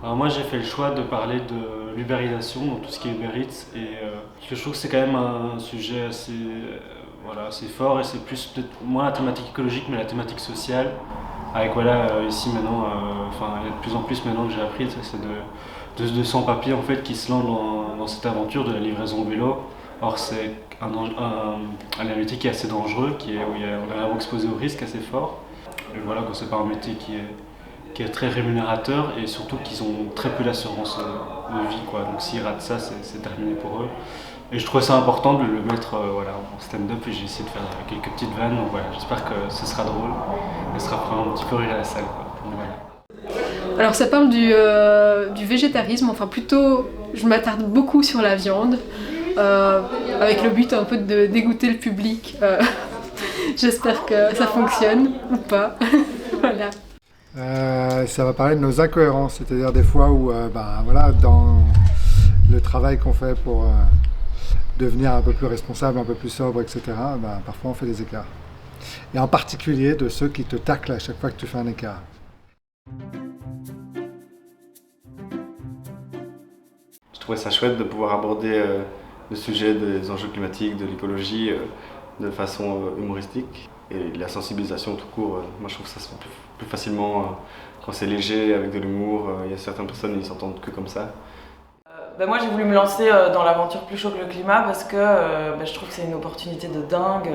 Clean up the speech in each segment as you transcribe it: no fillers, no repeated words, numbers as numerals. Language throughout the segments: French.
Alors moi j'ai fait le choix de parler de l'ubérisation, donc tout ce qui est Uber Eats, parce que je trouve que c'est quand même un sujet assez, voilà, assez fort et c'est plus peut-être moins la thématique écologique mais la thématique sociale. Avec voilà, ici maintenant, enfin il y a de plus en plus maintenant que j'ai appris, c'est de sans-papiers en fait qui se lancent dans cette aventure de la livraison vélo. Or c'est un métier qui est assez dangereux, où on est vraiment exposé au risque assez fort. Et voilà, que c'est pas un métier qui est très rémunérateur et surtout qu'ils ont très peu d'assurance de vie, quoi. Donc s'ils ratent ça, c'est terminé pour eux. Et je trouvais ça important de le mettre voilà, en stand-up et j'ai essayé de faire quelques petites vannes. Donc voilà, j'espère que ce sera drôle et ça fera un petit peu rire à la salle, quoi. Donc, voilà. Alors ça parle du végétarisme, enfin plutôt je m'attarde beaucoup sur la viande, avec le but un peu de dégoûter le public. J'espère que ça fonctionne ou pas. Voilà. Ça va parler de nos incohérences, c'est-à-dire des fois où voilà, dans le travail qu'on fait pour devenir un peu plus responsable, un peu plus sobre, etc., parfois on fait des écarts. Et en particulier de ceux qui te taclent à chaque fois que tu fais un écart. Je trouvais ça chouette de pouvoir aborder le sujet des enjeux climatiques, de l'écologie de façon humoristique. Et la sensibilisation tout court, moi je trouve que ça se fait plus facilement quand c'est léger, avec de l'humour. Il y a certaines personnes, ils s'entendent que comme ça. Moi j'ai voulu me lancer dans l'aventure Plus chaud que le climat parce que je trouve que c'est une opportunité de dingue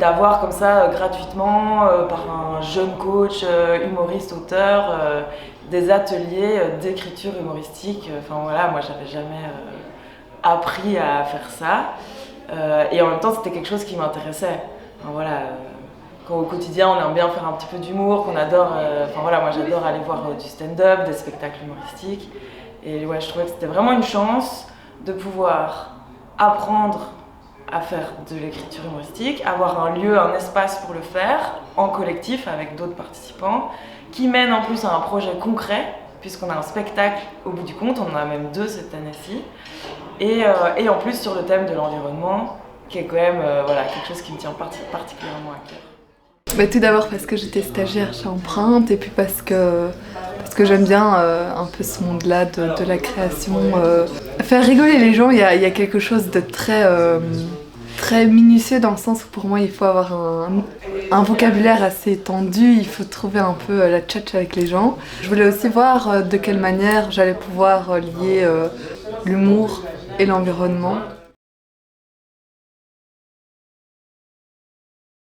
d'avoir comme ça gratuitement par un jeune coach, humoriste, auteur, des ateliers d'écriture humoristique. Enfin voilà, moi j'avais jamais appris à faire ça et en même temps c'était quelque chose qui m'intéressait. Enfin, voilà, quand au quotidien on aime bien faire un petit peu d'humour, qu'on adore, enfin voilà, moi j'adore aller voir du stand-up, des spectacles humoristiques. Et ouais, je trouvais que c'était vraiment une chance de pouvoir apprendre à faire de l'écriture humoristique, avoir un lieu, un espace pour le faire, en collectif avec d'autres participants, qui mène en plus à un projet concret, puisqu'on a un spectacle au bout du compte, on en a même 2 cette année-ci, et en plus sur le thème de l'environnement, qui est quand même voilà, quelque chose qui me tient particulièrement à cœur. Tout d'abord parce que j'étais stagiaire chez Empreinte et puis parce que j'aime bien un peu ce monde-là de la création. Faire rigoler les gens, il y a quelque chose de très minutieux dans le sens où pour moi il faut avoir un vocabulaire assez étendu, il faut trouver un peu la tchatche avec les gens. Je voulais aussi voir de quelle manière j'allais pouvoir lier l'humour et l'environnement.